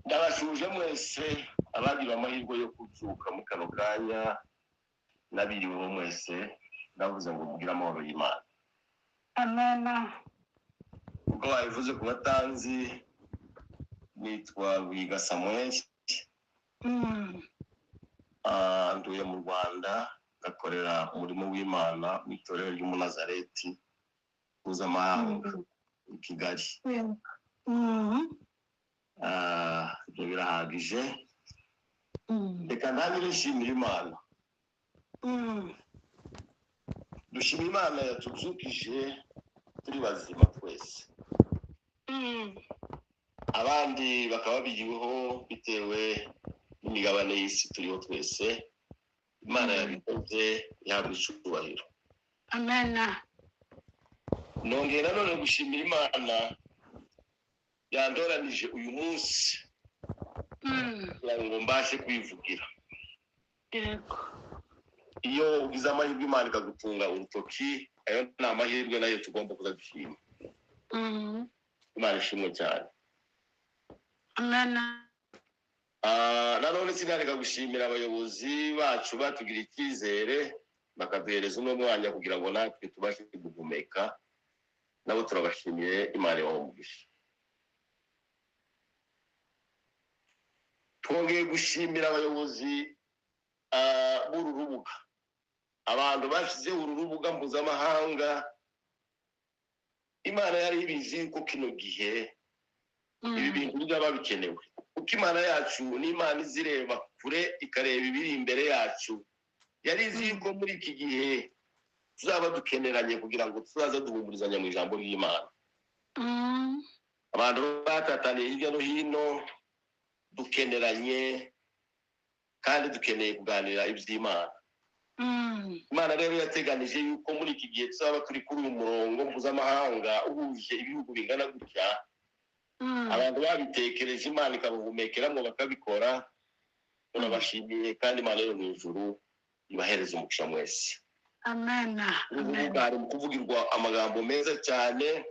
ndabashuje mwese abagira amahirwe yo kuzuka mu kano kanya nabiriwe mwese ndavuze ngo mugira amahoro y'Imana. Amena. Ubwo babivuze ku batanzi nitwa Wiga Samuel. Nduye mu Rwanda ngakorera umurimo w'Imana mu itorero ry'Umunazareti mpuzamahanga i Kigali. Ibyo birahagije. Reka ntangire nshimira Imana. Dushima Imana yatuzukije turi bazima twese. Abandi bakaba bigiweho bitewe n'imigabane y'isi turiho twese. Imana yabikoze yahabwa icyubahiro. Amena. Nongera none gushimira Imana yandoranije uyu munsi kugira ngo mbashe kwivugira. Yego. Iyo ugize amahirwe Imana ikagutunga urutoki, ayo ni amahirwe nayo tugomba kuzadushima. Imana ishimwe cyane. Amena. Nanone sinareka gushimira abayobozi bacu batugira icyizere bakaduhereza uno mwanya kugira ngo natwe tubashe guhumeka. Nabo turabashimiye, Imana ibahe umugisha. Twongeye gushimira abayobozi b'uru rubuga, abantu bashyizeho uru rubuga mpuzamahanga. Imana yari ibizi ko kino gihe ibi bintu byaba bikenewe, kuko Imana yacu ni Imana izireba kure ikareba ibiri imbere yacu. Yari izi ko muri iki gihe tuzaba dukeneranye kugira ngo tuzaze duhumurizanya mu ijambo ry'Imana. Abantu batataniye hirya no hino dukeneranye kandi dukeneye kuganira iby'Imana. Imana rero yateganije yuko muri iki gihe tuzaba turi kuri uyu murongo mpuzamahanga uhuje ibihugu bingana gutya. Abantu babitekereje Imana ikabahumekeramo bakabikora. Turabashimiye kandi Imana yo mu ijuru ibahereza umugisha mwese. Amena. Urubuga hari kuvugirwa amagambo meza cyane,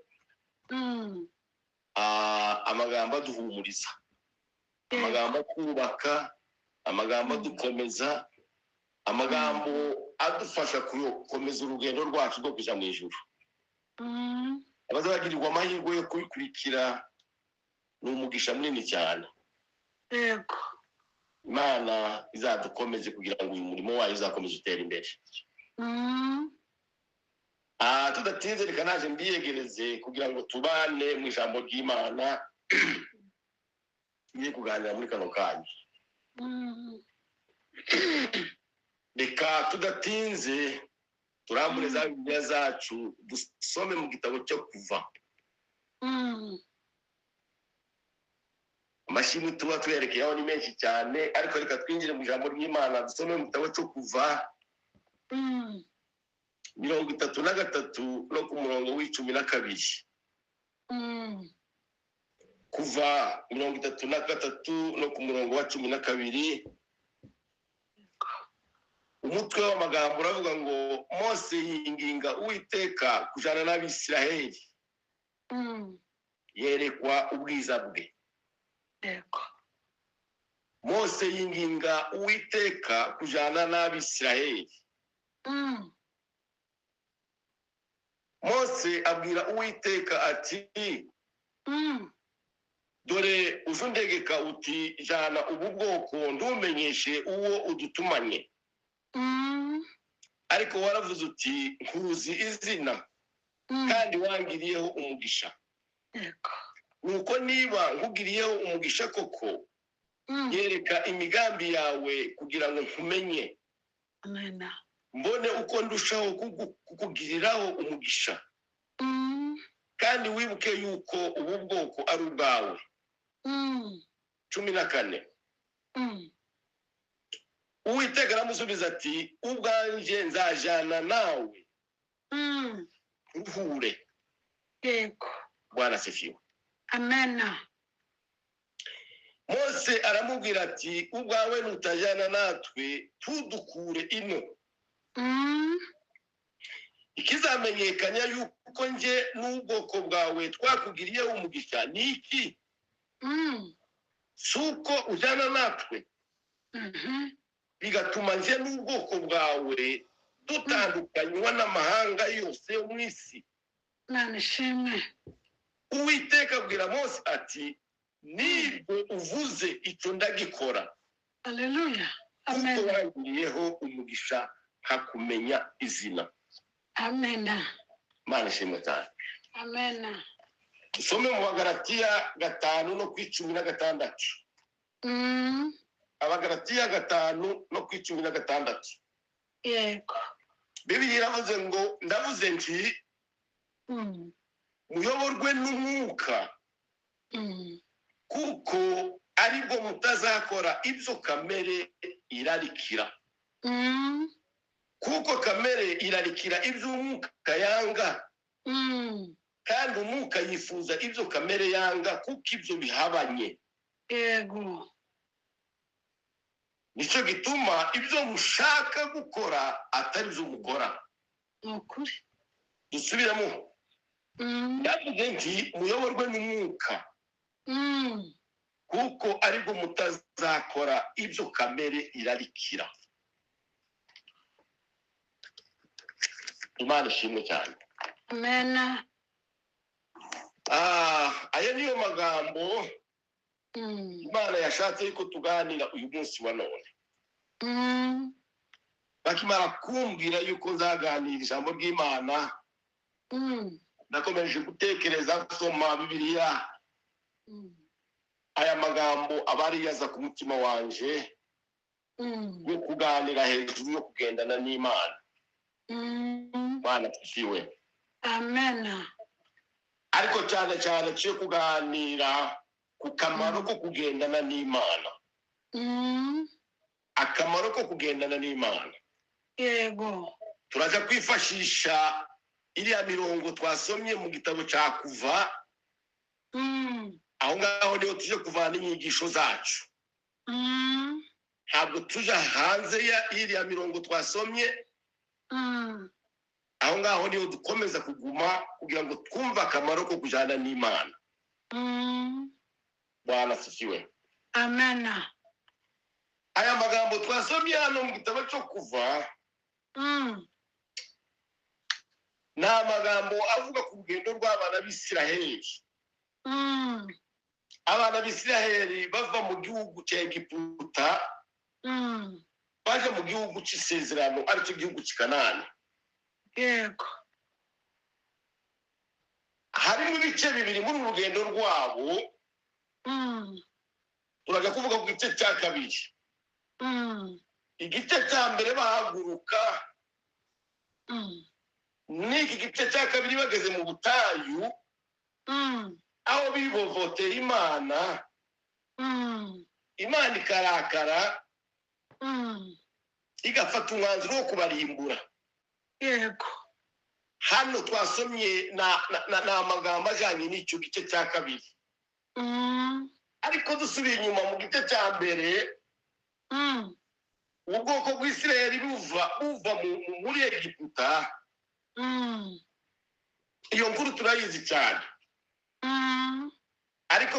amagambo aduhumuriza, amagambo twubaka, amagambo dukomeza, amagambo adufasha gukomeza urugendo rwacu rwo kuja mu ijuru. Abazagirirwa amahirwe yo kubikurikira ni umugisha munini cyane. Yego. Imana izadukomeze kugira ngo uyu murimo wayo uzakomeze utera imbere. Tudatinze reka naje mbiyegereze kugira ngo tubane mu ijambo ry'Imana tugiye kuganira muri kano kanya. Reka tudatinze turambure za Bibiliya zacu dusome mu gitabo cyo Kuva. Amashimwe tuba twerekeyeho ni menshi cyane, ariko reka twinjire mu ijambo ry'Imana dusome mu gitabo cyo Kuva 33 no ku murongo w'12. Kuva 33 no ku murongo wa 12. Umutwe w'amagambo uravuga ngo Mose yinginga Uwiteka kujana n'Abisiraheli, yerekwa ubwiza bwe. Yego. Mose yinginga Uwiteka kujana n'Abisiraheli. Mose abwira Uwiteka ati, dore uzundegeka uti jana ubu bwoko ndumenyeshe uwo udutumanye. Ariko waravuze uti nkuzi izina kandi wangiriyeho umugisha. Yego. Nuko niba nkugiriyeho umugisha koko, yereka imigambi yawe kugira ngo nkumenye. Amena. Mbone uko ndushaho kukugiriraho umugisha. Kandi wibuke yuko ubu bwoko ari ubwawe. 14. Uwiteka aramusubiza ati, ubwanje nzajana nawe uruhure. Yego. Bwana asifiwe. Amena. Mose aramubwira ati, ubwawe nutajana natwe tudukure ino. ikizamenyekanya yuko nje n'ubwoko bwawe twakugiriye umugisha ni iki? Suko ujana natwe bigatuma nje n'ubwoko bwawe dutandukanywa n'amahanga yose yo mu isi. Nanishimwe. Uwiteka abwira Mose ati nibwo uvuze icyo ndagikora. Haleluya. Amen. Kuko wangiriyeho umugisha hakumenya izina. Amen. Mana ishimwe cyane. Amen. Dusome mu Bagalatiya 5:16. Abagalatiya 5:16. Yego. Bibiliya iravuze ngo ndavuze nti muyoborwe n'umwuka kuko aribwo mutazakora ibyo kamere irarikira. Kuko kamere irarikira ibyo umwuka yanga, kandi umwuka yifuza ibyo kamere yanga kuko ibyo bihabanye. Yego. Nicyo gituma ibyo mushaka gukora atari byo mukora. Nukuri. Dusubiramo. Ndavuze nti muyoborwe n'umwuka kuko aribwo mutazakora ibyo kamere irarikira. Imana ishimwe cyane. Amen. Aya niyo magambo Imana yashatse yuko tuganira uyu munsi wa none. Bakimara kumbwira yuko nzaganira ijambo ry'Imana, nakomeje gutekereza gusoma Bibiliya. Aya magambo abari yaza ku mutima wanje yo kuganira hejuru yo kugendana n'Imana. Bwana tufiwe. Amen. Ariko cyane cyane cyo kuganira ku kamaro ko kugendana n'Imana. Akamaro ko kugendana n'Imana. Yego. Turaza kwifashisha iriya mirongo twasomye mu gitabo cya Kuva. Aho ngaho niho tuje kuvana inyigisho zacu. Ntabwo tuja hanze ya iriya mirongo twasomye. Aho ngaho niho dukomeza kuguma kugira ngo twumve akamaro ko kujana n'Imana. Bwana sifiwe. Amen. Aya magambo twasomye hano mu gitabo cyo Kuva ni amagambo avuga ku rugendo rw'abana b'Isiraheli. Abana b'Isiraheli bava mu gihugu cya Egiputa baje mu gihugu cy'isezerano aricyo gihugu cy'Kanani. Yego. Harimo ibice bibiri muri urugendo rwabo. Turaja kuvuga ku gice cya kabiri. Igice cya mbere bahaguruka, n'iki gice cya kabiri bageze mu butayu, aho bivovotera Imana. Imana ikarakara, igafata umwanzuro wo kubarimbura. Yego. Hano twasomye na amagambo ajyanye n'icyo gice cya kabiri. Ariko dusubiye inyuma mu gice cya mbere, ubwoko bw'Isiraheli buva muri Egiputa. Iyo nkuru turayizi cyane. Ariko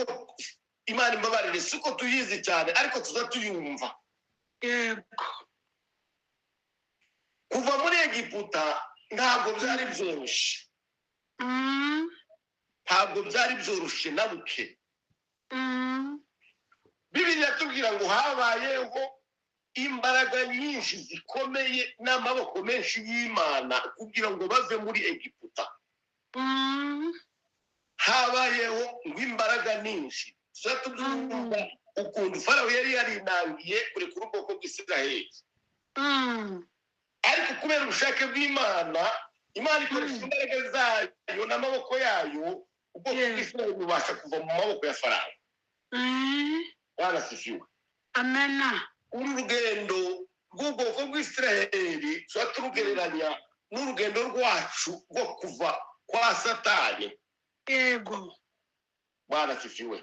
Imana imbabarire siko tuyizi cyane, ariko tuza tuyumva. Yego. Kuva muri Egiputa ntabwo byari byoroshye. Ntabwo byari byoroshye na buke. Bibiliya tubwira ngo habayeho imbaraga nyinshi zikomeye n'amaboko menshi y'Imana kugira ngo bave muri Egiputa. Habayeho imbaraga nyinshi. Tuzatumva ukuntu Farawo yari yarinangiye kurekura ubwoko bw'Isiraheli. Ariko kubera ubushake bw'Imana, Imana ikoresha imbaraga zayo n'amaboko yayo, ubwoko bw'Isiraheli bubasha kuva mu maboko ya Farawo. Bwana sifiwe. Amen. Uru rugendo rw'ubwoko bw'Isiraheli tuba turugereranya n'urugendo rwacu rwo kuva kwa Satani. Yego. Bwana sifiwe.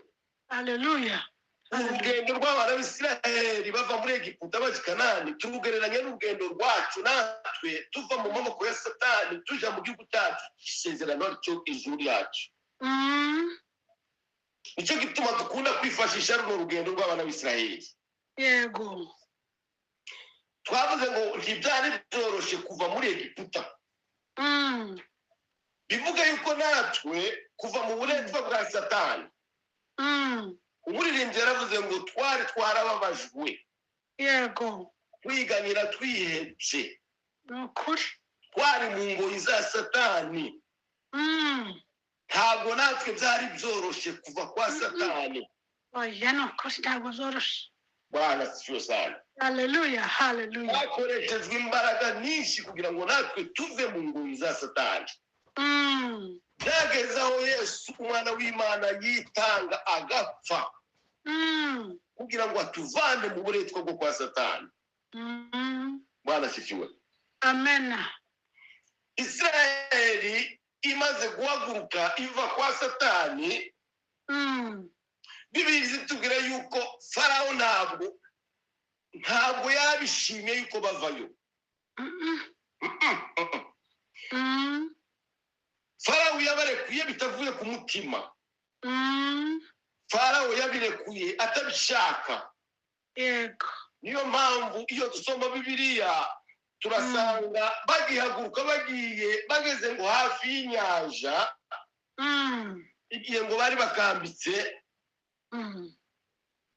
Haleluya. urugendo rw'abana b'Isiraheli bava muri Egiputa baje i Kanani turugereranya n'urugendo rwacu natwe tuva mu maboko ya Satani tuja mu gihugu cyacu isezerano ryo ijuru ryacu. Nicyo gituma dukunda kwifashisha runo rugendo rw'abana b'Isiraheli. Yego. Twavuze ngo ntibyari byoroshye kuva muri Egiputa. Bivuga yuko natwe kuva mu buretwa bwa Satani. Umuririmbyi yaravuze ngo twari twarababajwe. Yego. Twiganyira twihebye. Nukuri. Twari mu ngoyi za Satani. Ntabwo natwe byari byoroshye kuva kwa Satani. Oya nukuri ntabwo zoroshe. Bwana sifiwe sana. Hallelujah, hallelujah. Twakoreshejwe imbaraga nyinshi kugira ngo natwe tuve mu ngoyi za Satani. Byageze aho Yesu umwana w'Imana yitanga agapfa kugira ngo atuvane mu buretwa bwo kwa Satani. Bwana sifiwe. Amen. Israeli imaze guhaguruka iva kwa Satani. Bibiliya zitubwira yuko Farawo ntabwo yabishimye yuko bavayo. Farawo yabarekuye bitavuye ku mutima. Farawo yabirekuye atabishaka. Yego. Niyo mpamvu iyo dusoma Bibiliya turasanga bagihaguruka bageze ngo hafi y'inyanja, igihe ngo bari bakambitse,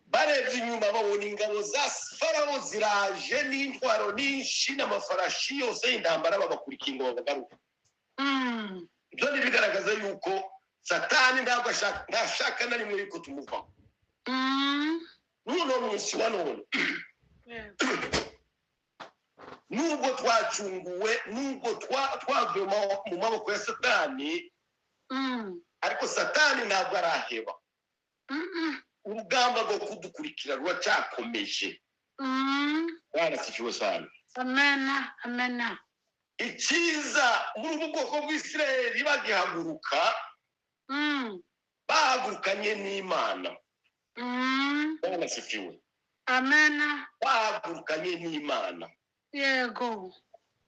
barebye inyuma babona ingabo za Farawo ziraje n'intwaro nyinshi n'amafarashi yose y'intambara babakurikiye ngo babagaruke. Ibyo ni bigaragaza yuko Satani ntabwo ashaka na rimwe yuko tumuvaho. N'uno munsi wa none nubwo twacunguwe, nubwo twavuye mu maboko ya Satani, ariko Satani ntabwo araheba. Urugamba rwo kudukurikira ruracyakomeje. Bwana sifiwe sana. Amen, amen. Icyiza muri ubu bwoko bw'Isiraheli bagihaguruka, bahagurukanye n'Imana. Bwana sifiwe. Amen. Bahagurukanye n'Imana. Yego.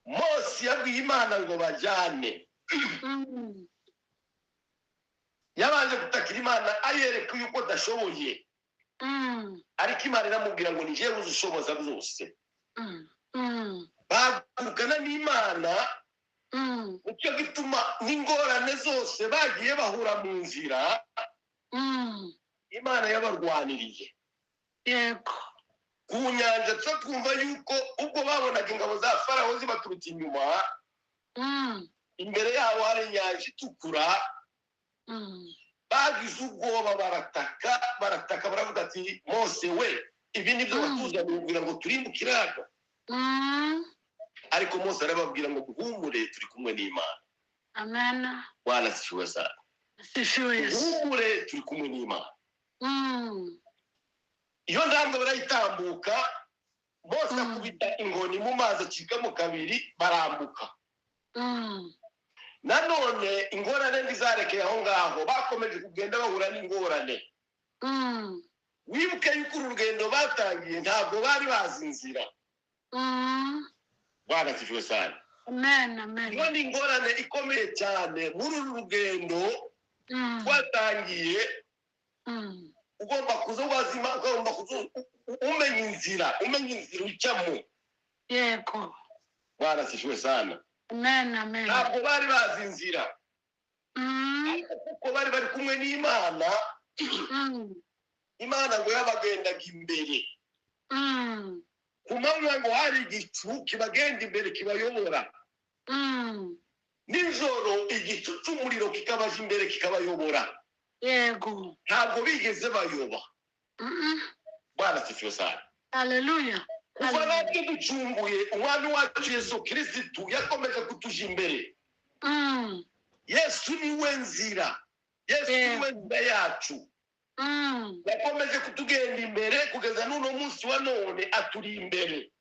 Mose yabwiye Imana ngo bajyane. Yabanje gutakira Imana ayereka yuko adashoboye. Ariko Imana iramubwira ngo ni jewe uzushoboza byose. Bahagurukana n'Imana, nicyo gituma n'ingorane zose bagiye bahura mu nzira, Imana yabarwaniriye. Yego. Ku nyanja twumva yuko ubwo babonaga ingabo za Farawo zibaturutse inyuma, imbere yabo hari inyanja itukura, bagize ubwoba barataka baravuga ati Mose we, ibi nibyo watuzaniye kugira ngo turimbuke iraga. Ariko Mose arababwira ngo muhumure turi kumwe n'Imana. Amen. Bwana sifiwe sana. Sifiwe. Muhumure turi kumwe n'Imana. Iyo ntambwe barayitambuka, Mose akubita ingoni mu mazi acikamo kabiri barambuka. Nanone ingorane ntizarekeye aho ngaho, bakomeje kugenda bahura n'ingorane. Wibuke yuko urugendo batangiye ntabwo bari bazi inzira. Bwana sifiwe sana. Amen, amen. Iyo ni ingorane ikomeye cyane muri uru rugendo twatangiye. Ugomba kuza wazima, ugomba kuza umenya inzira ucamo. Yego. Bwana sifiwe sana. Amen, amen. Ntabwo bari bazi inzira. Kuko bari kumwe n'Imana, Imana ngo yabagendaga imbere. Ku manywa ngo hari igicu kibagenda imbere kibayobora. Nijoro igicu cy'umuriro kikabaje imbere kikabayobora. Yego. Ntabwo bigeze bayoba. Bwana sifiwe sana. Hallelujah. Kuva natwe ducunguye, umwami wacu Yesu Kristo yakomeje kutuja imbere. Yesu niwe nzira. Yesu niwe nzira yacu. Yakomeje kutugenda imbere kugeza n'uno munsi wa none aturi imbere.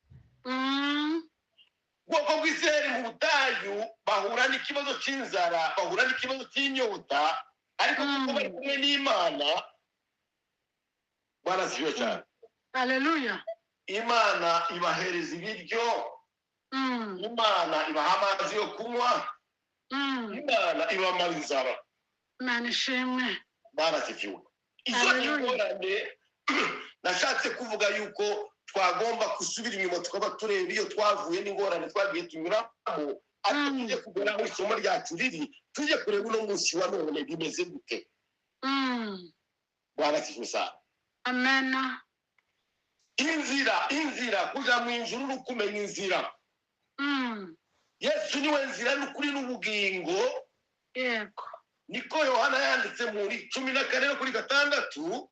Ubwoko bw'Isiraheli mu butayu bahura n'ikibazo cy'inzara, bahura n'ikibazo cy'inyota, ariko kuko bari kumwe n'Imana, barasiyo cyane. Hallelujah. Imana ibahereza ibiryo, Imana ibaha amazi yo kunywa, Imana ibamara inzara. Imana ishimwe. Barasiyo. Izo ni ingorane nashatse kuvuga yuko twagomba gusubira inyuma tukaba tureba iyo twavuye n'ingorane twagiye tunyuramo, ariko tujye kugera mu isomo ryacu riri, tujye kureba uno munsi wa none bimeze gute. Barasiyo sana. Amen. Inzira kuja mu ijuru n'ukumenya inzira. Yesu niwe nzira n'ukuri n'ubugingo. Yego. Niko Yohana yanditse muri 14:6.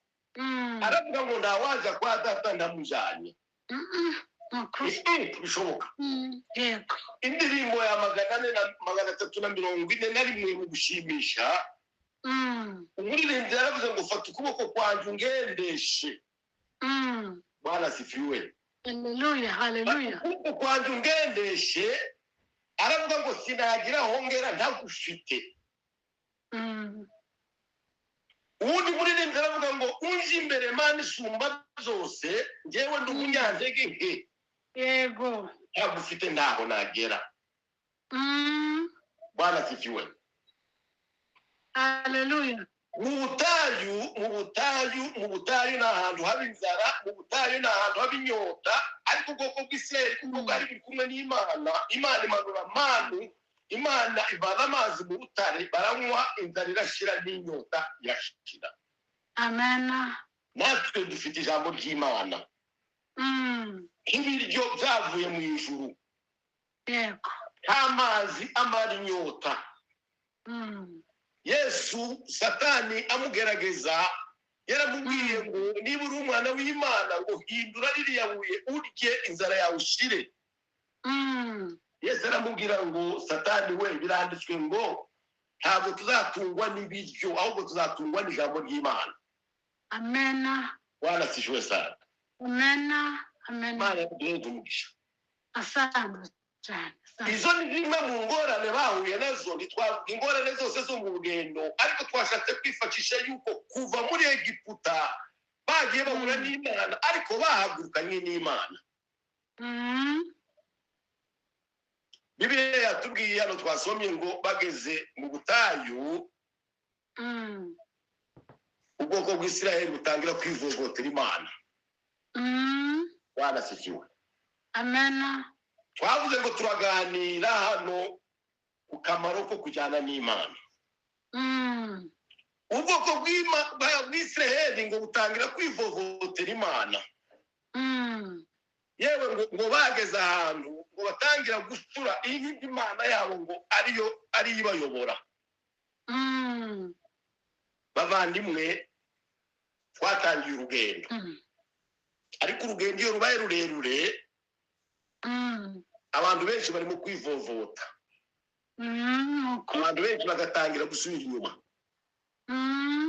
Aravuga ngo ndawaza kwa data ndamujanye. Bishoboka. Yego. Indirimbo ya 441 mu gushimisha. Umuririmbyi yaravuze ngo fata ukuboko kwanjye ungendeshe. Bwana sifiwe. Hallelujah, hallelujah. Ukuboko kwanjye ungendeshe, aravuga ngo sinagira hongera ntagufite. Ubundi muririmbyi aravuga ngo unje imbere Mana isumba zose, njyewe ndi umunyantege nke. Yego. Ntagufite ntaho nagera. Bwana sifiwe. Hallelujah. Mu butayu na hantu haba inzara, mu butayu na hantu haba inyota, ariko ubwoko bw'Isirayeli kuko bwari buri kumwe n'Imana, Imana imanura manu, Imana ivana amazi mu butare, baranywa, inzara irashira n'inyota irashira. Amen. Natwe dufite ijambo ry'Imana. Ibiryo byavuye mu ijuru. Yego. Amazi amara inyota. Yesu Satani amugerageza yaramubwiye ngo niba uri umwana w'Imana ngo hindura ririya buye urye inzara yawe ushire. Yesu aramubwira ngo Satani we biranditswe ngo ntabwo tuzatungwa n'ibiryo ahubwo tuzatungwa n'ijambo ry'Imana. Amen. Bwana sishwe sana. Amen. Amen. Mana yaduhe umugisha. Asante cyane. Izo ni zimwe mu ngorane bahuye nazo, ntitwavuga ingorane zose zo mu rugendo, ariko twashatse kwifashisha yuko kuva muri Egiputa bagiye bahura n'Imana, ariko bahagurukanye n'Imana. Bibiliya yatubwiye hano twasomye ngo bageze mu butayu, ubwoko bw'Isirayeli butangira kwivovotera Imana. Barasikiwe. Amen. Twavuze ngo turaganira hano ku kamaro ko kujyana n'Imana. Ubwoko bw'Isirayeli ngo butangira kwivovotera Imana. Yewe ngo bageze ahantu ngo batangira gusura iyi Imana yabo ngo ari ibayobora. Bavandimwe, twatangiye urugendo, ariko urugendo iyo rubaye rurerure, abantu benshi barimo kwivovota. Abantu benshi bagatangira gusubira inyuma.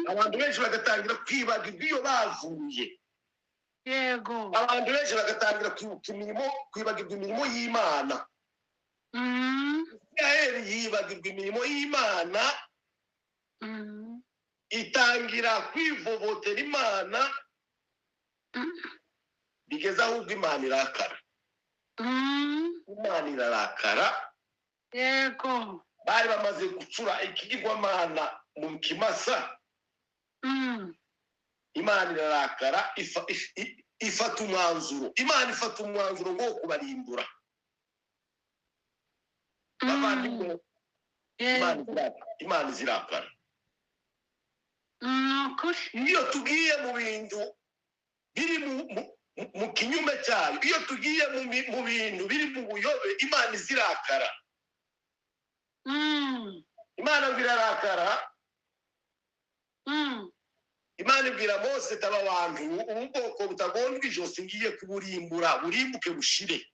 Abantu benshi bagatangira kwibagirwa iyo bavuye. Yego. Abantu benshi bagatangira kwibagirwa imirimo y'Imana. Isirayeli yibagirwa imirimo y'Imana, itangira kwivovotera Imana, bigeza ahubwo Imana irakara. Imana irarakara. Yego. Bari bamaze gucura ikigirwamana mu kimasa. Imana irarakara, ifata umwanzuro. Imana ifata umwanzuro ngo kubarimbura. Bavandimwe, Imana izirakara. Iyo tugiye mu bintu biri mu kinyume cyayo, iyo tugiye mu bintu biri mu buyobe, Imana izirakara. Imana birarakara. Imana ibwira Mose taba abantu ubwoko butagondwa ijosi ngiye kuburimbura burimbuke bushire.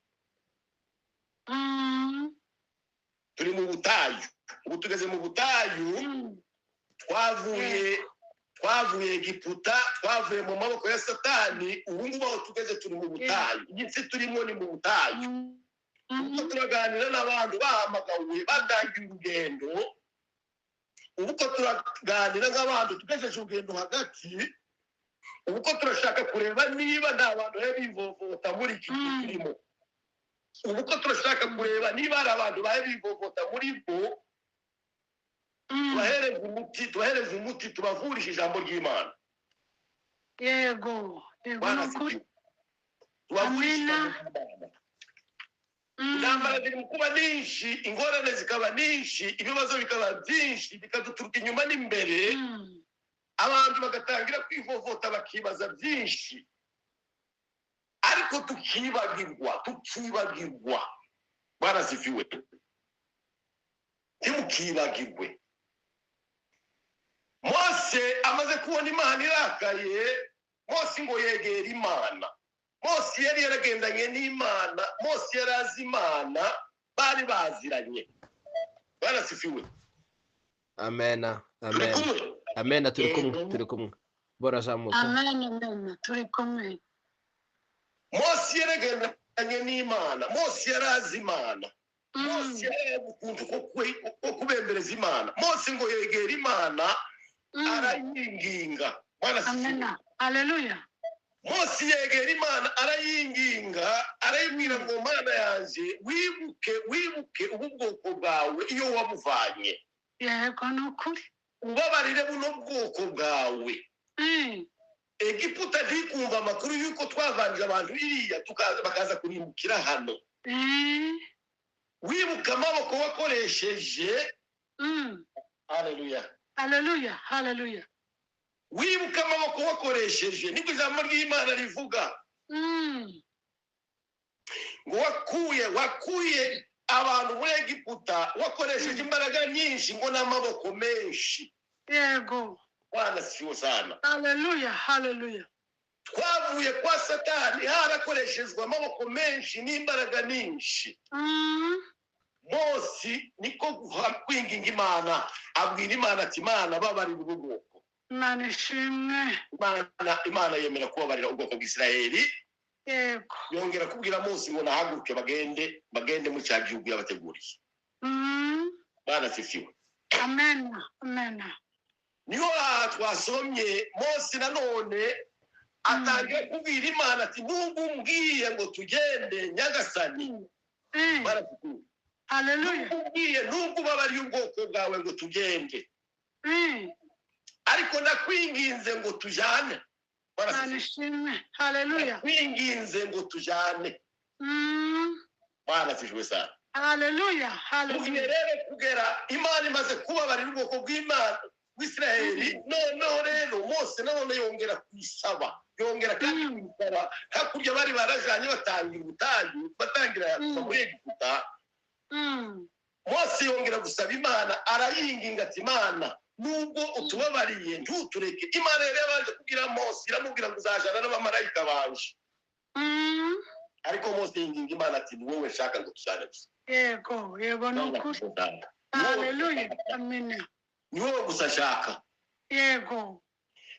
Turi mu butayu, ubu tugeze mu butayu, twavuye Egiputa, twavuye mu maboko ya Satani, ubu ngubu aho tugeze turi mu butayu. Igitsi turimo ni mu butayu. Ubwo turaganira n'abantu bahamagawe batangiye urugendo, ubwo turaganira nk'abantu tugejeje urugendo hagati, uko turashaka kureba niba nta bantu bivovota muri iki gihe turimo. Uko turashaka kureba niba hari abantu bivovota muri bo, tubahereze umuti tubavurisha ijambo ry'Imana. Yego nukuri. Amina. Intambara ziri mu kuba nyinshi, ingorane zikaba nyinshi, ibibazo bikaba byinshi, bikaduturuka inyuma n'imbere, abantu bagatangira kwivovota bakibaza byinshi, ariko tukibagirwa. Barazifiwe. Ntimukibagirwe. Mose amaze kubona Imana irakaye, Mose ngo yegera Imana. Mose yari yaragendanye n'Imana, Mose yarazi Imana, bari baziranye. Barasifiwe. Amen. Amen. Turi kumwe. Bora zamuka. Amen. Turi kumwe. Mose yaragendanye n'Imana, Mose yarazi Imana. Mose yari ukuntu ko kubembereza Imana. Mose ngo yegera Imana, arayinginga. Amen. Hallelujah. Mose yegera Imana, arayinginga, arayibwira ngo Mana yanjye, wibuke ubu bwoko bwawe iyo wabuvanye. Yego nukuri. Ubabarire buno bwoko bwawe. Egiputa ntikumva amakuru yuko twavanije abantu iriya bakaza kurimbukira hano. Wibuka amaboko wakoresheje. Hallelujah. Wibuka amaboko wakoresheje, nibwo ijambo ry'Imana rivuga. Ngo wakuye abantu muri Egiputa wakoresheje imbaraga nyinshi, ngo n'amaboko menshi. Yego. Bwana siyo sana. Hallelujah. Twavuye kwa Satani harakoreshejwe amaboko menshi n'imbaraga nyinshi. Mose niko kwinginga Imana, abwira Imana ati Imana babarira ubu bwoko. Imana ishimwe. Imana yemera kubabarira ubwoko bw'Isiraheli. Yego. Yongera kubwira Mose ngo nahaguruke bagende mu cya gihugu yabateguriye. Bwana sifiwe. Amen. Niho twasomye Mose nanone atangiye kubwira Imana ati nubwo umbwiye ngo tugende Nyagasani. Bwana sifiwe. Hallelujah. Nubwo ubabariye ubwoko bwawe ngo tugende, ariko nakwinginze ngo tujane. Hallelujah. Nakwinginze ngo tujane. Bwana sijwe sana. Hallelujah. Rero kugera Imana imaze kubabarira ubwoko bw'Imana bw'Isiraheli, noneho rero Mose none yongera kwisaba, yongera kandi kwisaba. Hakurya bari barajanye batangira muri Egiputa. Mose yongera gusaba Imana, arayinginga ati Imana nubwo utubabariye ntutureke. Imana yari yabanje kugira Mose, iramubwira ngo uzajana n'abamarayika banje. Ariko Mose yinginga Imana ati ni wowe nshaka ngo tujane gusa. Yego nukuri. Hallelujah. Amen. Ni wowe gusa nshaka. Yego.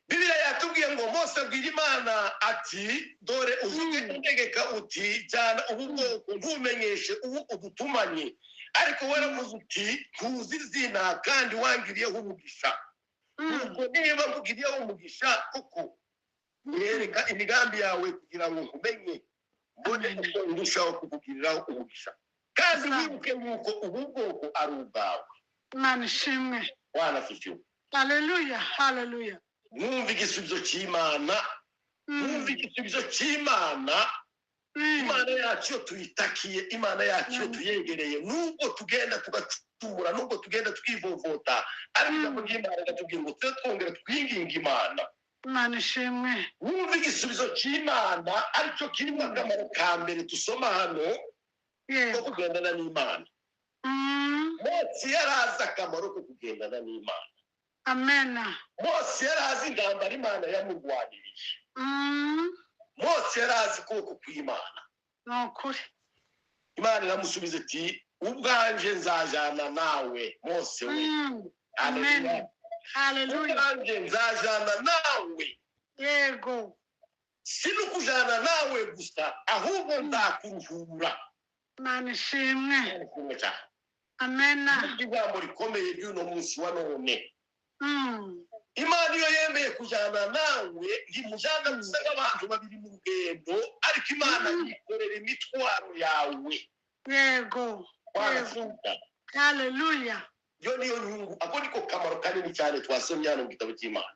Bibiliya yatubwiye ngo Mose abwira Imana ati dore uvuge integeka uti jana ubu bwoko ntumenyeshe ubu ubutumanye, ariko waravuze uti ntuzi izina kandi wangiriyeho umugisha. Ubwo niba nkugiriyeho umugisha kuko yereka imigambi yawe kugira ngo nkumenye, mbone uko ndushaho kukugiriraho umugisha, kandi wibuke yuko ubu bwoko ari ubwawe. Imana ishimwe. Bwana sifiwe. Hallelujah. Mwumva igisubizo cy'Imana. Imana yacu iyo tuyitakiye, Imana yacu iyo tuyegereye, nubwo tugenda tugacumura, nubwo tugenda twivovota, ariko ijambo ry'Imana riratubwira ngo twongere twinginga Imana. Imana ishimwe. Mwumva igisubizo cy'Imana aricyo kirimo akamaro ka mbere dusoma hano ko kugendana n'Imana. Mose yarazi akamaro ko kugendana n'Imana. Amen. Mose yarazi ingamba Imana yamurwanirije. Mose yarazi ukuboko kw'Imana. Nukuri. Imana iramusubiza iti ubwanje nzajana nawe Mose we. Amen. Hallelujah. Ubwanje nzajana nawe. Yego. Sinukujana nawe gusa, ahubwo nzakuruhura. Imana ishimwe. Amen. Ijambo rikomeye ry'uno munsi wa none. imana iyo yemeye kujyana nawe ntimujyana gusa nk'abantu babiri mu rugendo ariko imana yikorera imitwaro yawe. Yego. Haleluya. Yo niyo nyungu, ako niko kamaro kanini cyane twasomye hano mu gitabo cy'Imana.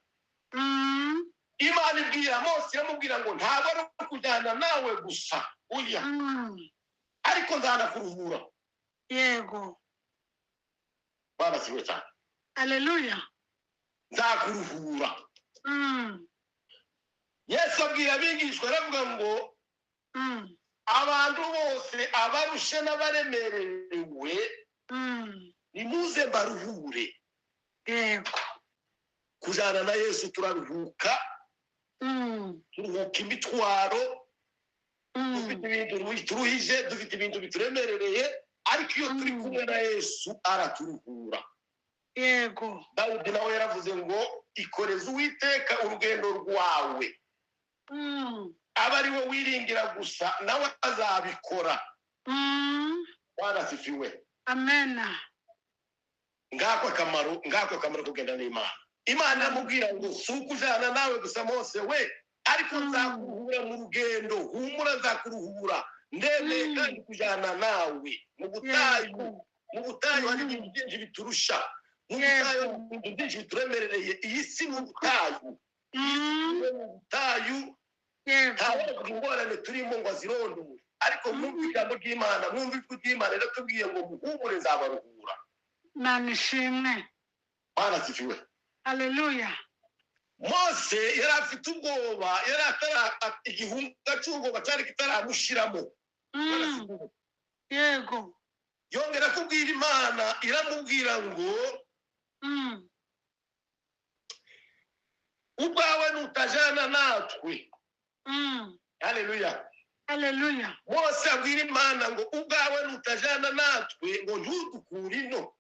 Imana ibwira Mose, iramubwira ngo ntabwo ari kujyana nawe gusa oya, ariko nzanakuruhura. Yego. Barasiwe cyane. Haleluya. Nzakuruhura. Yesu abwira abigishwa aravuga ngo abantu bose abarushe n'abaremerewe nimuze mbaruhure. Yego. Kujana na Yesu turaruhuka. Turuhuka imitwaro. Dufite ibintu turuhije, dufite ibintu bituremerereye, ariko iyo turi kumwe na Yesu araturuhura. Yego. Dawudi nawe yaravuze ngo ikoreze Uwiteka urugendo rwawe. Aba ari we wiringira gusa nawe azabikora. Barasifiwe. Amena. Ngako akamaro kugenda n'Imana. Imana iramubwira ngo si ukujana nawe gusa Mose we, ariko nzakuruhura mu rugendo. Humura, nzakuruhura. Ndemeye kandi kujana nawe mu butayu. Mu butayu hari ibintu byinshi biturusha. Mu butayu hari ibintu byinshi bituremerereye. Iyi si mu butayu. Mu butayu ntabwo ingorane turimo ngo azirondore, ariko mwumva ijambo ry'Imana, mwumva ijwi ry'Imana riratubwiye ngo muhumure nzabaruhura. Imana ishimwe. Barasifiwe. Haleluya. Mose yari afite ubwoba, yari igihunga cy'ubwoba cyari kitaramushiramo. Yego. Yongera kubwira Imana, iramubwira ngo ubwawe nutajana natwe. Haleluya. Haleluya. Mose abwira Imana ngo ubwawe nutajana natwe ngo ntudukure ino.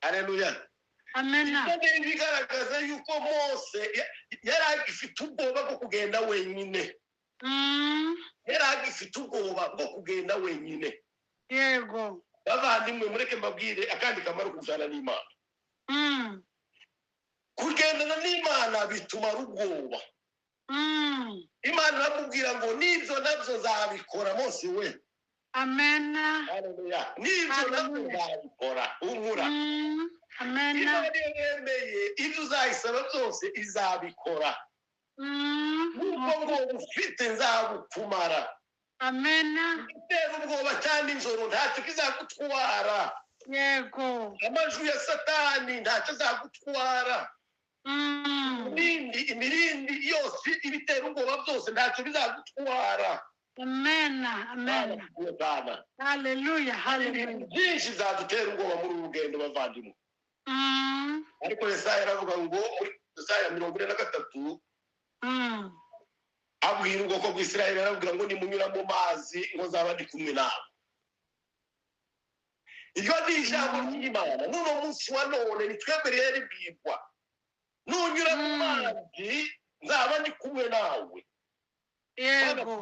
Haleluya. Amena. Bigaragaza yuko Mose yari agifite ubwoba bwo kugenda wenyine. Yari agifite ubwoba bwo kugenda wenyine. Yego. Bavandimwe mureke mbabwire akandi kamaro kujana n'Imana. Kugendana n'Imana bituma ari ubwoba. Imana iramubwira ngo nibyo nabyo zabikora Mose we. Amena. Haleluya. Nibyo nabyo zabikora. Humura. Amena. Imana yemeye ibyo uzayisaba byose izabikora. Nubwo ngo ufite nzabukumara. Amena. Utera ubwoba cyane injoro ntacyo kizagutwara. Yego. Amajwi ya Satani ntacyo azagutwara. Imirindi yose ibitera ubwoba byose ntacyo bizagutwara. Amena. Amena. Haleluya. Haleluya. Byinshi zadutera ubwoba muri uru rugendo bavandimwe. Ariko Yesaya aravuga ngo muri Yesaya 43 abwira ubwoko bw'Isirayeli aravuga ngo nimunyura mu mazi ngo nzaba ndi kumwe nawe. Iryo ni ijambo ry'Imana. N'uno munsi wa none ni twebwe rero ribwirwa. Nunyura mu mazi nzaba ndi kumwe nawe. Yego.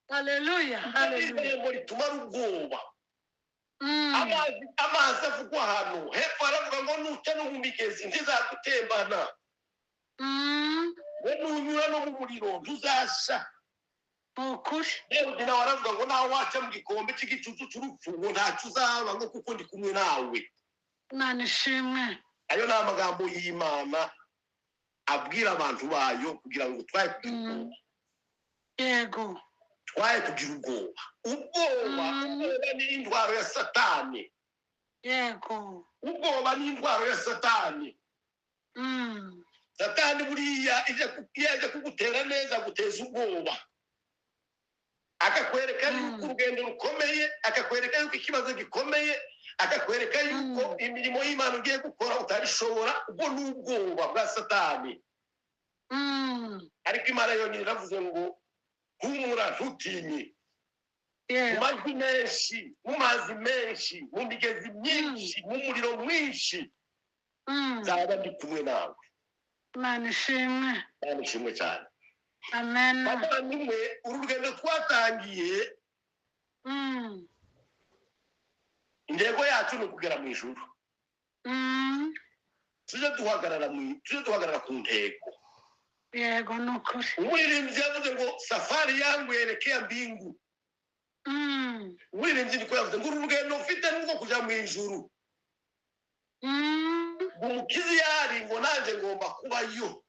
Haleluya. Haleluya. Ngo ritumara ubwoba. Amazi avugwa hano hepfo aravuga ngo nuca no mu migezi ntizagutembana. We nunyura no mu muriro ntuzasha. Ukuri. Dawudi nawe aravuga ngo nawe waca mu gikombe cy'igicucu cy'urupfu ngo ntacyo uzaba ngo kuko ndi kumwe nawe. Imana ishimwe. Ayo ni amagambo y'Imana abwira abantu bayo kugira ngo twaye kugira ubwoba. Yego. Twaye kugira ubwoba. Ubwoba ni indwara ya Satani. Yego. Ubwoba ni indwara ya Satani. Satani buriya ije kugutera neza guteza ubwoba. Akakwereka yuko urugendo rukomeye, akakwereka yuko ikibazo gikomeye, akakwereka yuko imirimo y'Imana ugiye gukora utabishobora. Ubwo ni ubwoba bwa Satani. Ariko Imana yo iravuze ngo humura ntutinye. Mu majwi menshi, mu mazi menshi, mu migezi myinshi, mu muriro mwinshi nzaba ndi kumwe nawe. Imana ishimwe. Imana ishimwe cyane. Amen. Bavandimwe uru rugendo twatangiye intego yacu ni ukugera mu ijuru. tuje duhagarara ku ntego. Yego nukuri. Umuririmbyi yavuze ngo safari yangu yerekea mbingu. Umuririmbyi niko yavuze ngo urugendo ufite n'ubwo kuja mu ijuru. Umukizi yari ngo nanje ngomba kubayo.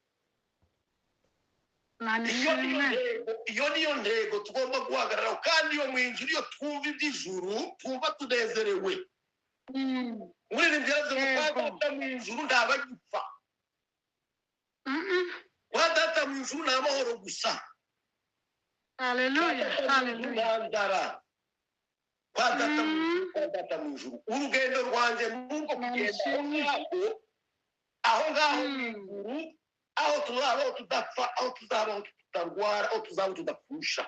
Iyo niyo ntego tugomba guhagarara, kandi iyo mu ijuru iyo twumva iby'ijuru twumva tunezerewe. Umuririmbyi yavuze ngo data mu ijuru ntabagipfa. Data mu ijuru ni amahoro gusa. Haleluya, haleluya. Data mu ijuru urugendo rwanjye n'ubwo kugenda aho ngaho mu ijuru, aho tuzabaho tudapfa, aho tuzabaho tutarwara, aho tuzabaho tudapfusha.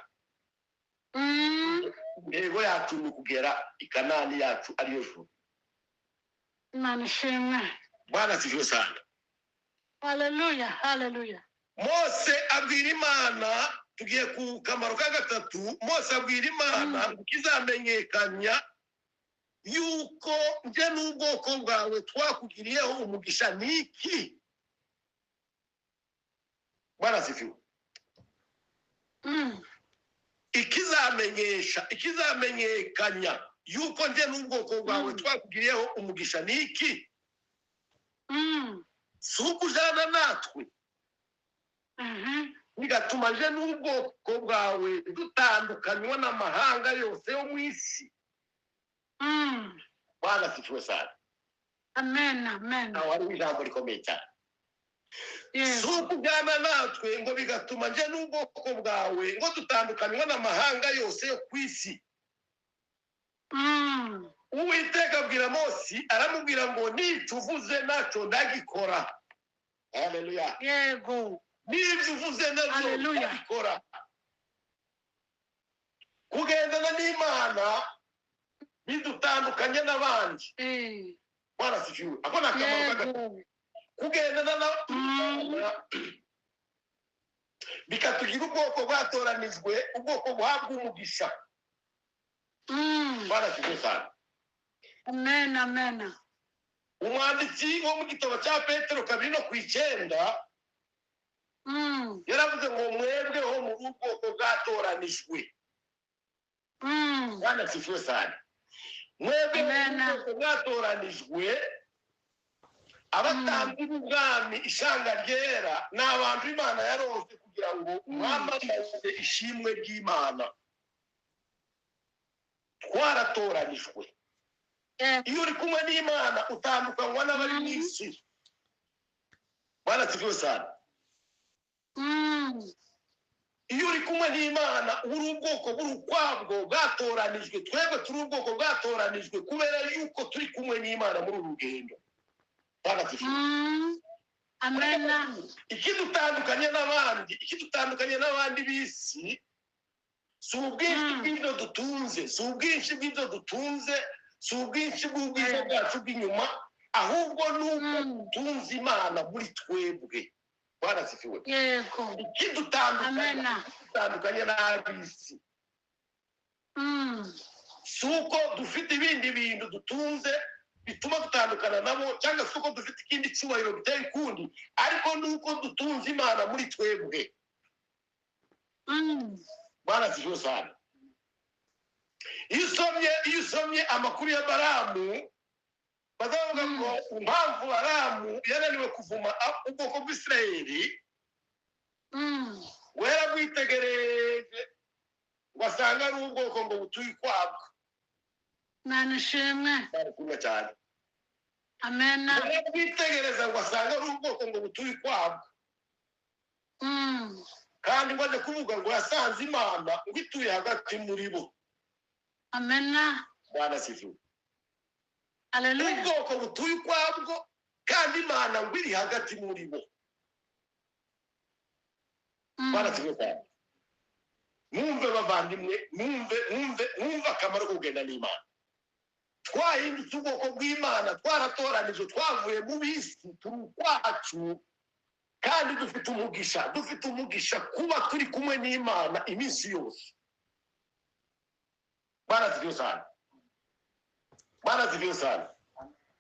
Intego yacu ni ukugera i Kanani yacu ariyo juru. Imana ishimwe. Bwana sifiwe sana. Haleluya, haleluya. Mose abwira Imana, tugiye ku kamaro ka gatatu. Mose abwira Imana kizamenyekanya yuko nje n'ubwoko bwawe twakugiriyeho umugisha niki. Bwana sifiwe. Ikizamenyekanya yuko nje n'ubwoko bwawe twakugiriyeho umugisha niki. Sukujana natwe. Bigatuma nje n'ubwoko bwawe dutandukanywa n'amahanga yose yo mu isi. Bwana sifiwe sana. Amen, amen. Wari ijambo rikomeye cyane. Sukujana natwe ngo bigatuma nje n'ubwoko bwawe ngo dutandukanywa n'amahanga yose yo ku isi. Uwiteka abwira Mose, aramubwira ngo nicuvuze naco ndagikora. Haleluya. Yego. Nicuvuze naco ndagikora. Kugendana n'Imana bidutandukanye n'abandi. Bwana sifiwe. Ako nakamaro kagatu. Kugendana n'Imana bikatugira ubwoko bwatoranijwe, ubwoko buhabwa umugisha. Bwana sifiwe sana. Amen, amen. Umwanditsi wo mu gitabo cya Petero 2:9 yaravuze ngo mwebweho mu bwoko bwatoranijwe. Bwana sifiwe sana. Mwebweho mu bwoko bwatoranijwe, abatambyi b'ubwami, ishanga ryera, n'abantu Imana yaronse kugira ngo mwamamaze ishimwe ry'Imana. Twaratoranijwe. Iyo uri kumwe n'Imana utandukanywa n'abari mu isi. Bwana sifiwe sana. Iyo uri kumwe n'Imana uri ubwoko bw'urukwabwo bwatoranijwe. Twebwe turi ubwoko bwatoranijwe kubera yuko turi kumwe n'Imana muri uru rugendo. Bwana sifiwe. Amen. Ikidutandukanye n'abandi b'isi si ubwinshi bw'ibyo dutunze, si ubwinshi bw'ibyo dutunze, si ubwinshi bw'ubwiza bwacu bw'inyuma, ahubwo nuko dutunze Imana muri twebwe. Bwana sifiwe. Yego. Ikidutandukanye n'ab'isi si uko dufite ibindi bintu dutunze bituma dutandukana nabo, cyangwa se uko dufite ikindi cyubahiro biteye ukundi, ariko nuko dutunze Imana muri twebwe. Bwana sifiwe sana. Iyo usomye amakuru ya Balamu, bazavuga ngo impamvu Balamu yananiwe kuvuma ubwoko bw'Isirayeli, we yarabwitegereje wasanga ari ubwoko ngo butuye ukwabwo. Imana ishimwe. Barakumva cyane. Amen. Yarabwitegereza ngo wasanga ari ubwoko ngo butuye ukwabwo. Kandi ngo aje kuvuga ngo yasanze Imana ngo ituye hagati muri bo. Amen. Bwana sifiwe. Haleluya. Ubwoko butuye ukwabwo kandi Imana ngo iri hagati muri bo. Bwana sifiwe. Mwumve bavandimwe, mwumve akamaro ko kugenda n'Imana. Twahindutse ubwoko bw'Imana, twaratoranijwe, twavuye mu bisi, turi ukwacu, kandi dufite umugisha kuba turi kumwe n'Imana iminsi yose. Bwana sifiwe sana.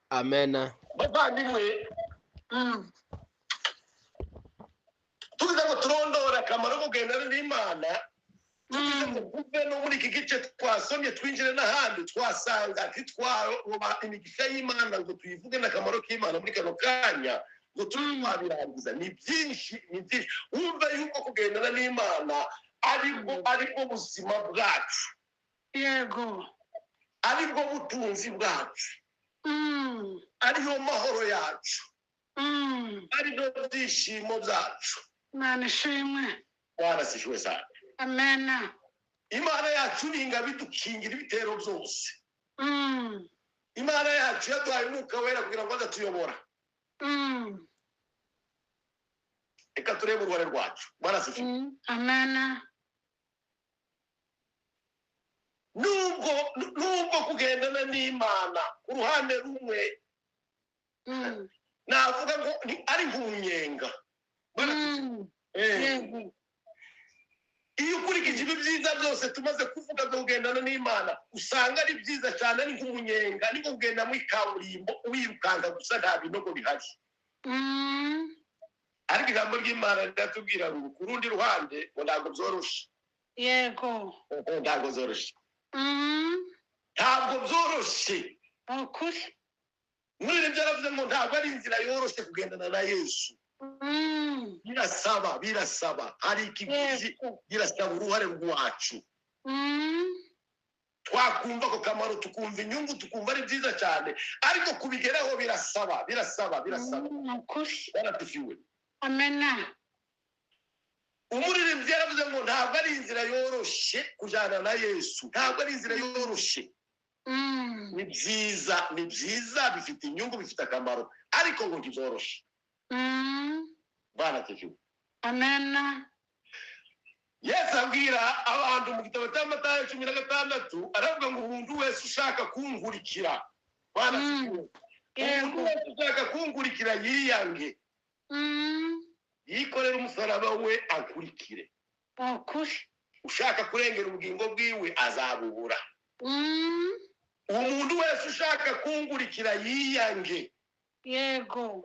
Amen. Bavandimwe, tuvuze ngo turondora akamaro ko kugendana n'Imana, tuvuze ngo tuve no muri iki gice twasomye twinjire n'ahandi twasanga ntitwaroba imigisha y'Imana ngo tuyivuge n'akamaro k'Imana muri kano kanya ngo twabirangiza. Ni byinshi wumva yuko kugendana n'Imana aribwo buzima bwacu, yego, aribwo butunzi bwacu, ariyo mahoro yacu, ariyo byishimo byacu. Imana ishimwe. Warasishwe sana. Amena. Imana yacu ni ingabo idukingira ibitero byose. Imana yacu yaduhaye umwuka wera kugira ngo adatuyobora. Reka turebe uruhare rwacu. Warasishwe. Amena. Nubwo kugendana n'Imana ku ruhande rumwe navuga ngo ari nk'umunyenga. Iyo ukurikije ibi byiza byose tumaze kuvuga byo kugendana n'Imana usanga ari byiza cyane, ari nk'umunyenga, ni kugenda muri kaburimbo wirukanka gusa nta binogo bihari. Ariko ijambo ry'Imana riratubwira ngo ku rundi ruhande ngo ntabwo byoroshye. Yego, ntabwo byoroshye. Ntabwo byoroshye. ukuri. Muri ibyo yaravuze ngo ntabwo ari inzira yoroshye kugendana na Yesu. Birasaba hari ikiguzi, birasaba uruhare rwacu. Twakumva ko kamaro, tukumva inyungu, tukumva ari byiza cyane, ariko kubigeraho birasaba. Ukuri. Baratufiwe. Amena. Umuririmbyi yaravuze ngo ntabwo ari inzira yoroshye kujyana na Yesu, ntabwo ari inzira yoroshye. Ni byiza, bifite inyungu, bifite akamaro, ariko ngo ntibyoroshe. Baratufiwe. Amena. Yesu abwira abantu mu gitabo cya Matayo 16 aravuga ngo umuntu wese ushaka kunkurikira, baratufiwe. Umuntu wese ushaka kunkurikira yiyange, yikorera umusaraba we akurikire. Ukuri. Ushaka kurengera ubugingo bwiwe azabubura. Umuntu wese ushaka kunkurikira yiyange. Yego.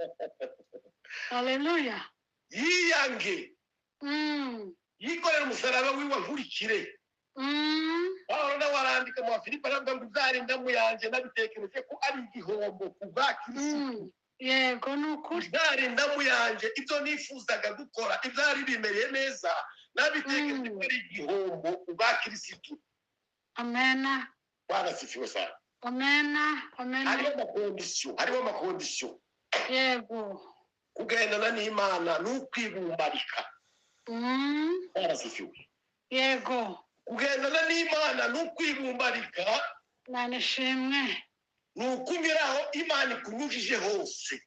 Haleluya. Yiyange. Yikorera umusaraba wiwe akurikire. Pawulo nawe arandika mu Filipi aravuga ngo uzarinda mu yanjye nabitekereje ko ari igihombo ku bwa Kristo. Yego, ni ukuri. Uzarinda mu yanjye ibyo nifuzaga gukora, ibyari bimereye neza, nabitekereje ko ari igihombo ku bwa Kristo. Amena. Barasifiwe sana. Amena. Hariho amakondisiyo. Yego. Kugendana n'Imana ni ukwibumbarika. Barasifiwe. Yego. Kugendana n'Imana ni ukwibumbarika. Imana ishimwe. Ni ukunyuraho Imana ikunyujije hose.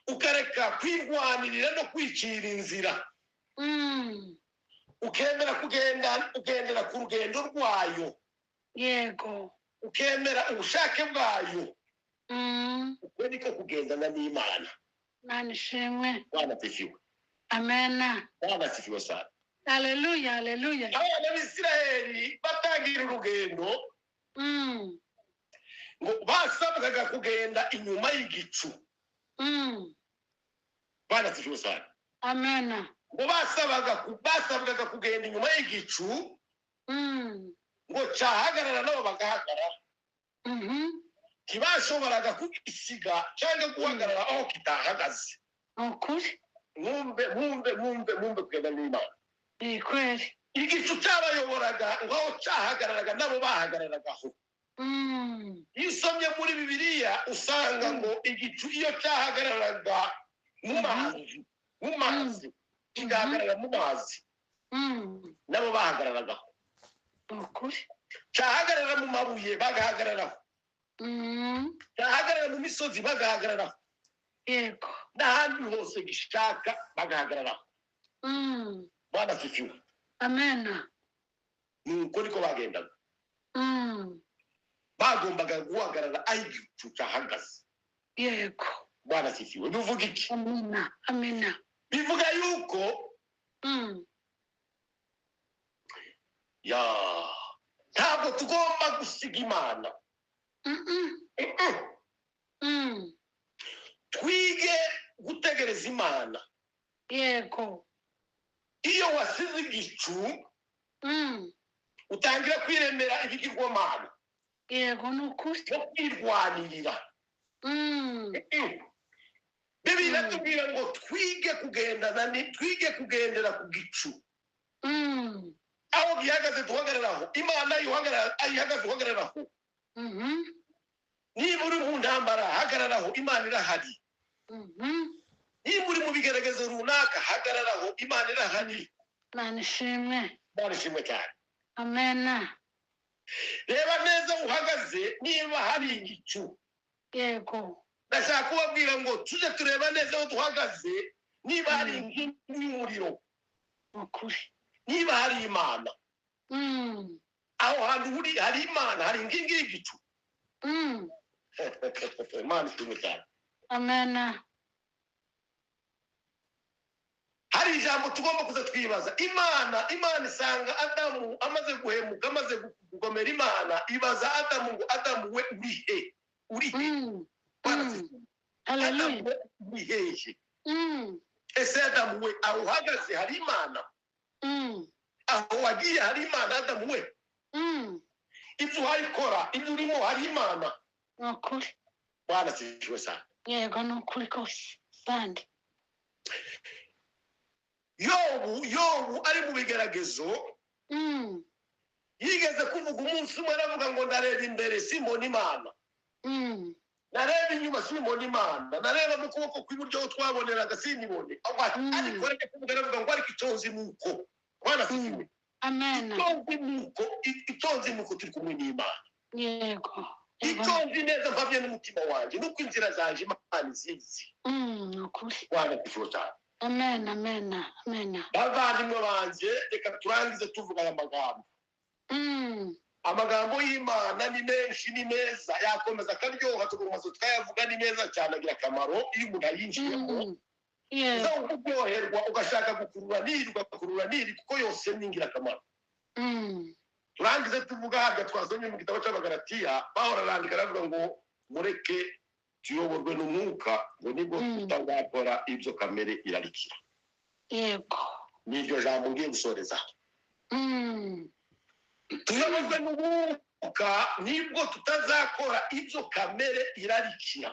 Ukareka kwirwanirira no kwicira inzira. Ukemera ugendera ku rugendo rwayo. Yego. Ukemera ubushake bwayo. Uko niko kugendana n'Imana. Imana ishimwe. Barasifiwe. Amena. Barasifiwe sana. Haleluya. Abana b'Isiraheli batangira urugendo ngo basabwaga kugenda inyuma y'igicu. Barasifiwe sana. Amena. Ngo basabwaga kugenda inyuma y'igicu ngo cyahagarara nabo bagahagarara. Ntibashoboraga kugisiga cyangwa guhagarara aho kitahagaze. Ukuri. Mwumve kugenda n'Imana. Ni kweli. Igicu cyabayoboraga ngo aho cyahagararaga nabo bahagararagaho. Iyo usomye muri Bibiliya usanga ngo igicu iyo cyahagararaga mu mazi kigahagarara mu mazi, nabo bahagararagaho. Ukuri. Cyahagarara mu mabuye bagahagararaho. Cyahagarara mu misozi bagahagararaho. Yego. N'ahandi hose gishaka bagahagararaho. Barasifiwe. Amena. Nuko niko bagendaga. Bagombaga guhagarara aho igicu cyahagaze. Yego. Barasifiwe. Bivuga iki? Amena. Bivuga yuko ntabwo tugomba gusiga Imana. twige gutegereza Imana. Yego. Iyo wasize igicu utangira kwiremera ibigirwamana. Yego nukuri. No kwirwanirira. Bibiliya iratubwira ngo twige kugendera ku gicu. Aho gihagaze duhagararaho, Imana ihagaze uhagararaho. Niba uri mu ntambara hagararaho, Imana irahari. Niba uri mu bigaragazo runaka hagararaho, Imana irahari. Imana ishimwe. Imana ishimwe cyane. Amen. Reba neza uhagaze niba hari igicu. Yego. Ndashaka kubabwira ngo tujye tureba neza aho duhagaze niba hari inkingi y'umuriro. Ukuri. Niba hari Imana. Aho hantu hari Imana, hari inkingi y'igicu. Imana ishimwe cyane. Amen. Hari ijambo tugomba kuza twibaza. Imana isanga Adamu amaze guhemuka, amaze kugomera Imana, ibaza Adamu ngo Adamu we uri he? Uri he? Hallelujah. Uri hehe? Ese Adamu we aho uhagaze hari Imana? Aho wagiye hari Imana Adamu we? Ibyo wabikora, ibyo urimo hari Imana? Ukuri. Bwana sijwe sana. Yego nukuri kose. Sandi. Yobu ari mu bigeragezo. Yigeze kuvuga umunsi umwe aravuga ngo ndareba imbere simbona Imana. Nareba inyuma simbona Imana. Nareba mu kuboko kw'iburyo twaboneraga sinibone. Ariko reka kuvuga aravuga ngo ariko itonzi nuko. Bwana sijwe. Amen. Itonzi nuko turi kumwe n'Imana. Yego. Itonzi neza mpamye n'umutima wanjye nuko inzira zanje Imana izizi. Ukuri. Bwana sijwe cyane. Amen, amen, amen. Bavandimwe banje reka turangize tuvuga aya magambo. Amagambo y'Imana ni menshi, ni meza, yakomeza akaryoha tugumaze twayavuga, ni meza cyane, agira akamaro iyo umuntu ayinjiyemo. Uza kuryoherwa ugashaka gukurura niri kuko yose ni ingirakamaro. Turangize tuvuga harya twasomye mu gitabo cy'Abagalatiya, Pawulo arandika aravuga ngo mureke tuyoborwe n'umwuka ngo nibwo tutazakora ibyo kamere irarikira. Yego. Niryo jambo ngiye gusoreza. Tuyoborwe n'umwuka nibwo tutazakora ibyo kamere irarikira.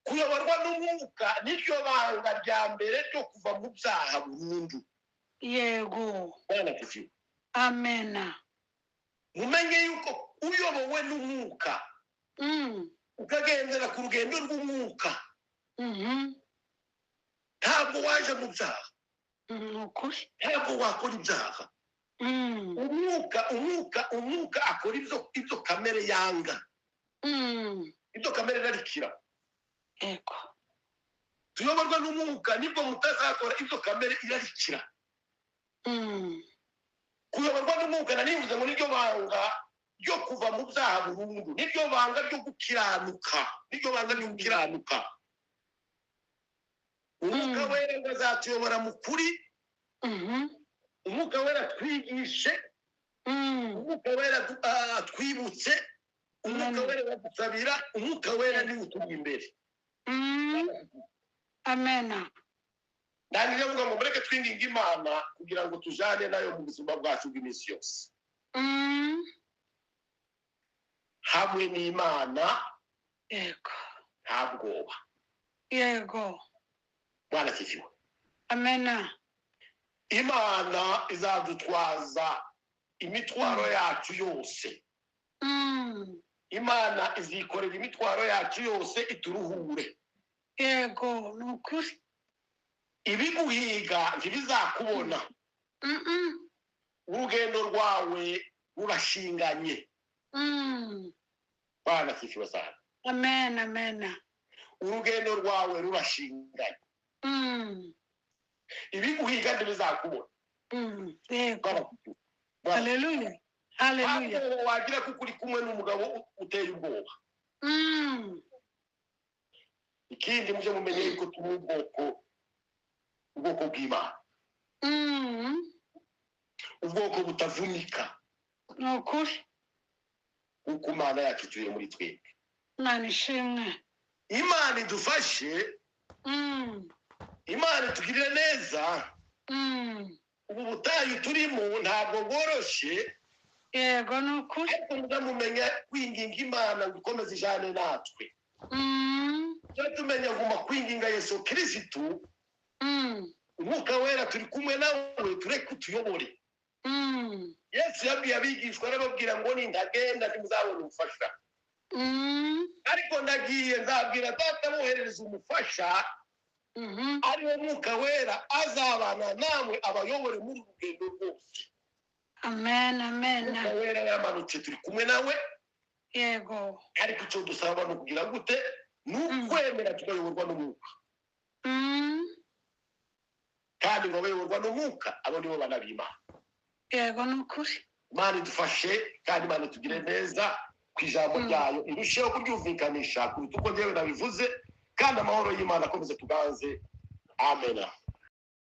Kuyoborwa n'umwuka niryo banga rya mbere ryo kuva mu byaha burundu. Yego. Bwana kufi. Amen. Mumenye yuko uyobowe n'umwuka ukagendera ku rugendo rw'umwuka ntabwo waje mu byaha. Ukuri. Ntabwo wakora ibyaha. Umwuka akora ibyo kamere yanga. Ibyo kamere irarikira. Yego. Tuyoborwa n'umwuka nibwo mutazakora ibyo kamere irarikira. Kuyoborwa n'umwuka nanivuze ngo niryo banga ryo kuva mu byaha burundu, niryo banga ryo gukiranuka, Umwuka wera ngo azatuyobora mu kuri. Umwuka wera twigishe. Umwuka wera twibutse. Umwuka wera dusabira. Umwuka wera niwe uturi imbere. Amen. Ndangije mvuga ngo mureke twinginge Imana kugira ngo tujane nayo mu buzima bwacu bw'iminsi yose. Hamwe n'Imana. Yego. Nta bwoba. Yego. Bwana kifiwe. Amen. Imana izadutwaza imitwaro yacu yose. Imana izikorera imitwaro yacu yose ituruhure. Yego, nukuri. Ibiguhiga ntibizakubona. Urugendo rwawe rurashinganye. Bwana kifiwe sana. Amen, amen. Urugendo rwawe rurashinganye. Ibiguhiga ntibizakubona. Yego. Hallelujah. Hallelujah. Ntabwo wagira kuko uri kumwe n'umugabo uteye ubwoba. Ikindi mujye mumenye yuko turi ubwoko bw'Imana. Ubwoko butavunika. Nukuri. Kuko Imana yacu ituye muri twebwe. Imana ishimwe. imana idufashe imana itugirire neza ubu butayu turimo ntabwo bworoshye yego ni ukuri ariko muzamumenya kwinginga imana ngo ikomeze ijane natwe tujye tumenya guma kwinginga Yesu Kristo umwuka wera turi kumwe nawe tureke utuyobore Yesu yabwiye abigishwa arababwira ngo nintagenda ntimuzabona umufasha ariko ndagiye nzabwira data boherereza umufasha ariwo mwuka wera azabana namwe abayobore muri urugendo rwose amen amen umwuka wera yamanutse turi kumwe nawe yego ariko icyo dusaba ni ukugira gute ni ukwemera tukayoborwa n'umwuka kandi ngo bayoborwa n'umwuka abo nibo bana b'Imana yego ni ukuri Imana idufashe kandi Imana itugire neza ku ijambo ryayo irusheho kuryumvikanisha kuruta uko njyewe nabivuze kandi amahoro y'Imana akomeze tuganze amen